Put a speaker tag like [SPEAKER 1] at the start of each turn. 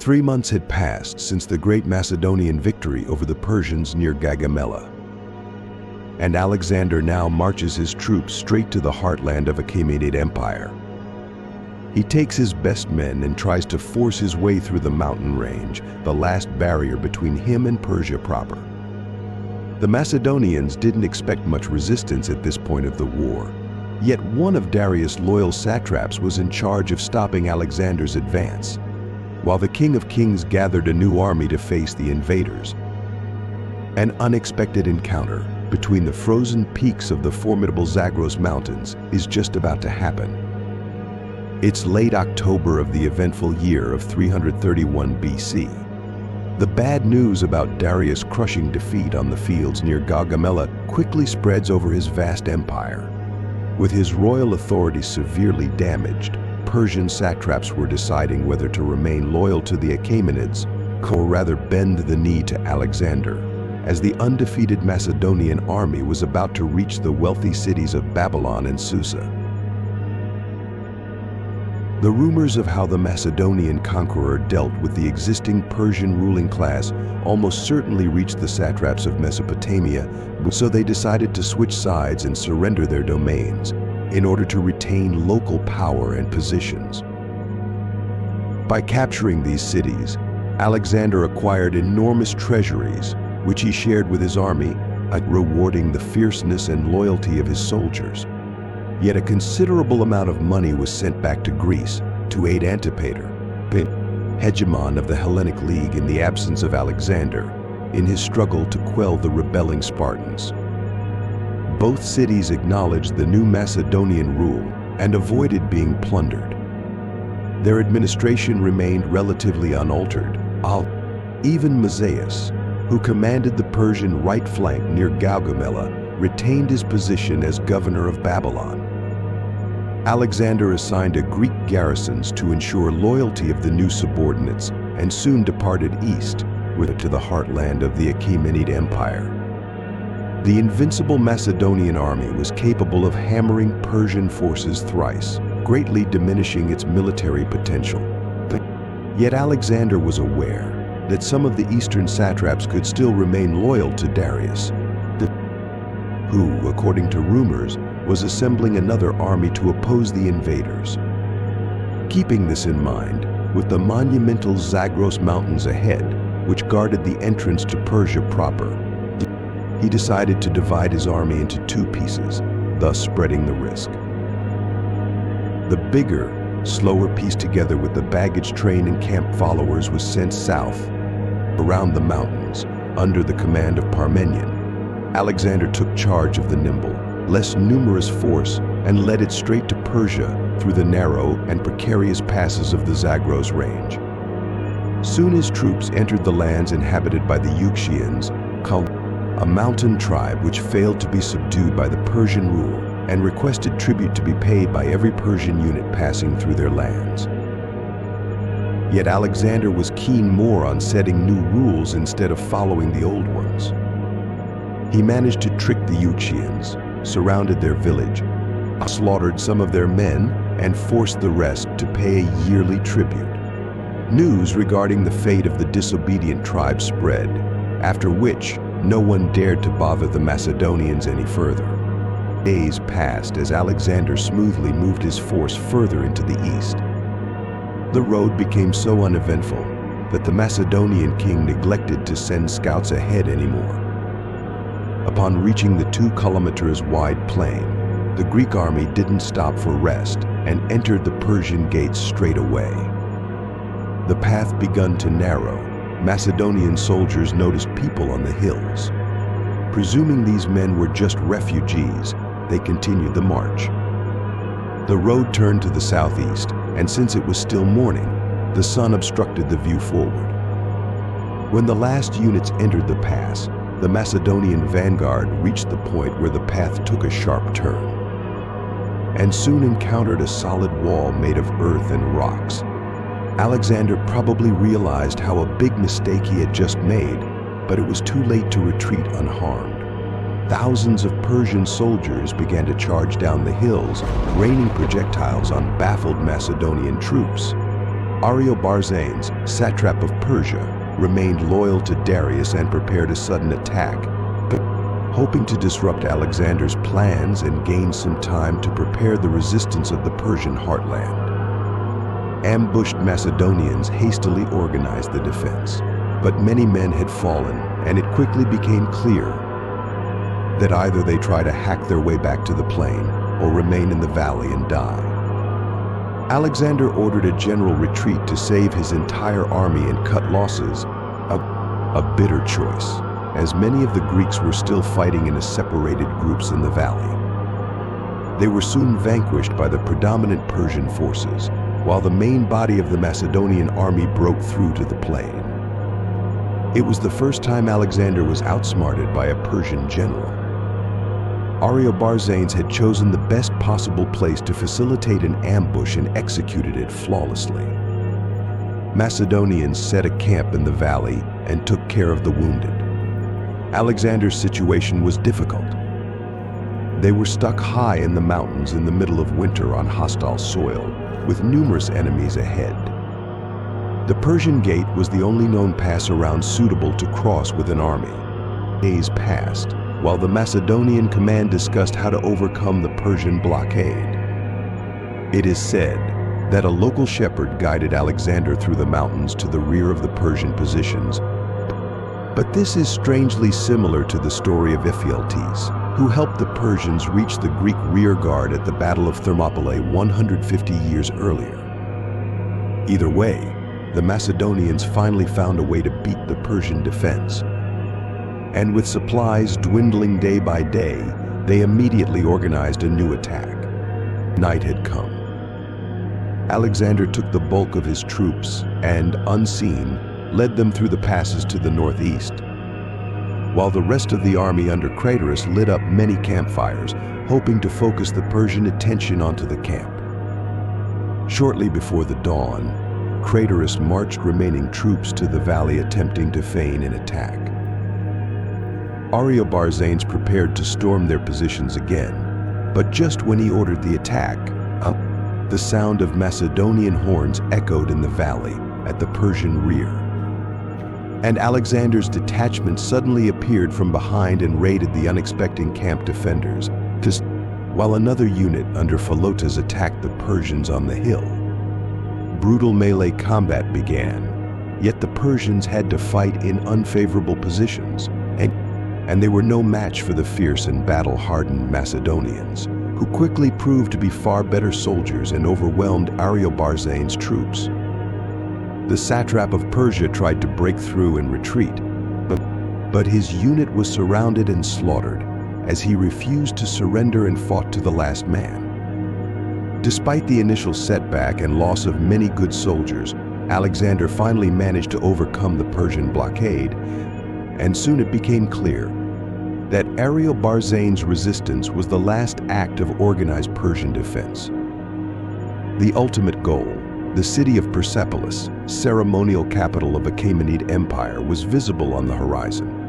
[SPEAKER 1] 3 months had passed since the great Macedonian victory over the Persians near Gaugamela, and Alexander now marches his troops straight to the heartland of Achaemenid Empire. He takes his best men and tries to force his way through the mountain range, the last barrier between him and Persia proper. The Macedonians didn't expect much resistance at this point of the war, yet one of Darius' loyal satraps was in charge of stopping Alexander's advance, while the King of Kings gathered a new army to face the invaders. An unexpected encounter between the frozen peaks of the formidable Zagros Mountains is just about to happen. It's late October of the eventful year of 331 BC. The bad news about Darius' crushing defeat on the fields near Gaugamela quickly spreads over his vast empire. With his royal authority severely damaged, Persian satraps were deciding whether to remain loyal to the Achaemenids or rather bend the knee to Alexander, as the undefeated Macedonian army was about to reach the wealthy cities of Babylon and Susa. The rumors of how the Macedonian conqueror dealt with the existing Persian ruling class almost certainly reached the satraps of Mesopotamia, so they decided to switch sides and surrender their domains in order to retain local power and positions. By capturing these cities, Alexander acquired enormous treasuries, which he shared with his army, rewarding the fierceness and loyalty of his soldiers. Yet a considerable amount of money was sent back to Greece to aid Antipater, hegemon of the Hellenic League in the absence of Alexander, in his struggle to quell the rebelling Spartans. Both cities acknowledged the new Macedonian rule and avoided being plundered. Their administration remained relatively unaltered. Even Mazaeus, who commanded the Persian right flank near Gaugamela, retained his position as governor of Babylon. Alexander assigned a Greek garrisons to ensure loyalty of the new subordinates and soon departed east to the heartland of the Achaemenid Empire. The invincible Macedonian army was capable of hammering Persian forces thrice, greatly diminishing its military potential. Yet Alexander was aware that some of the eastern satraps could still remain loyal to Darius, who, according to rumors, was assembling another army to oppose the invaders. Keeping this in mind, with the monumental Zagros Mountains ahead, which guarded the entrance to Persia proper, he decided to divide his army into 2 pieces, thus spreading the risk. The bigger, slower piece, together with the baggage train and camp followers, was sent south, around the mountains, under the command of Parmenion. Alexander took charge of the nimble, less numerous force and led it straight to Persia through the narrow and precarious passes of the Zagros range. Soon his troops entered the lands inhabited by the Euxinians, a mountain tribe which failed to be subdued by the Persian rule and requested tribute to be paid by every Persian unit passing through their lands. Yet Alexander was keen more on setting new rules instead of following the old ones. He managed to trick the Euxinians, surrounded their village, slaughtered some of their men, and forced the rest to pay a yearly tribute. News regarding the fate of the disobedient tribe spread, after which no one dared to bother the Macedonians any further. Days passed as Alexander smoothly moved his force further into the east. The road became so uneventful that the Macedonian king neglected to send scouts ahead anymore. Upon reaching the 2 kilometers wide plain, the Greek army didn't stop for rest and entered the Persian gates straight away. The path begun to narrow. Macedonian soldiers noticed people on the hills. Presuming these men were just refugees, they continued the march. The road turned to the southeast, and since it was still morning, the sun obstructed the view forward. When the last units entered the pass, the Macedonian vanguard reached the point where the path took a sharp turn, and soon encountered a solid wall made of earth and rocks. Alexander probably realized how a big mistake he had just made, but it was too late to retreat unharmed. Thousands of Persian soldiers began to charge down the hills, raining projectiles on baffled Macedonian troops. Ariobarzanes, satrap of Persia, remained loyal to Darius and prepared a sudden attack, hoping to disrupt Alexander's plans and gain some time to prepare the resistance of the Persian heartland. Ambushed Macedonians hastily organized the defense, but many men had fallen, and it quickly became clear that either they try to hack their way back to the plain or remain in the valley and die. Alexander ordered a general retreat to save his entire army and cut losses, a bitter choice, as many of the Greeks were still fighting in separated groups in the valley. They were soon vanquished by the predominant Persian forces, while the main body of the Macedonian army broke through to the plain. It was the first time Alexander was outsmarted by a Persian general. Ariobarzanes had chosen the best possible place to facilitate an ambush and executed it flawlessly. Macedonians set a camp in the valley and took care of the wounded. Alexander's situation was difficult. They were stuck high in the mountains in the middle of winter on hostile soil, with numerous enemies ahead. The Persian Gate was the only known pass around suitable to cross with an army. Days passed, while the Macedonian command discussed how to overcome the Persian blockade. It is said that a local shepherd guided Alexander through the mountains to the rear of the Persian positions, but this is strangely similar to the story of Ephialtes, who helped the Persians reach the Greek rearguard at the Battle of Thermopylae 150 years earlier. Either way, the Macedonians finally found a way to beat the Persian defense. And with supplies dwindling day by day, they immediately organized a new attack. Night had come. Alexander took the bulk of his troops and, unseen, led them through the passes to the northeast, while the rest of the army under Craterus lit up many campfires, hoping to focus the Persian attention onto the camp. Shortly before the dawn, Craterus marched remaining troops to the valley, attempting to feign an attack. Ariobarzanes prepared to storm their positions again, but just when he ordered the attack, the sound of Macedonian horns echoed in the valley at the Persian rear. And Alexander's detachment suddenly appeared from behind and raided the unexpected camp defenders, while another unit under Philotas attacked the Persians on the hill. Brutal melee combat began, yet the Persians had to fight in unfavorable positions, and they were no match for the fierce and battle-hardened Macedonians, who quickly proved to be far better soldiers and overwhelmed Ariobarzanes' troops. The satrap of Persia tried to break through and retreat, but his unit was surrounded and slaughtered, as he refused to surrender and fought to the last man. Despite the initial setback and loss of many good soldiers, Alexander finally managed to overcome the Persian blockade, and soon it became clear that Ariobarzanes' resistance was the last act of organized Persian defense. The ultimate goal, the city of Persepolis, ceremonial capital of Achaemenid Empire, was visible on the horizon.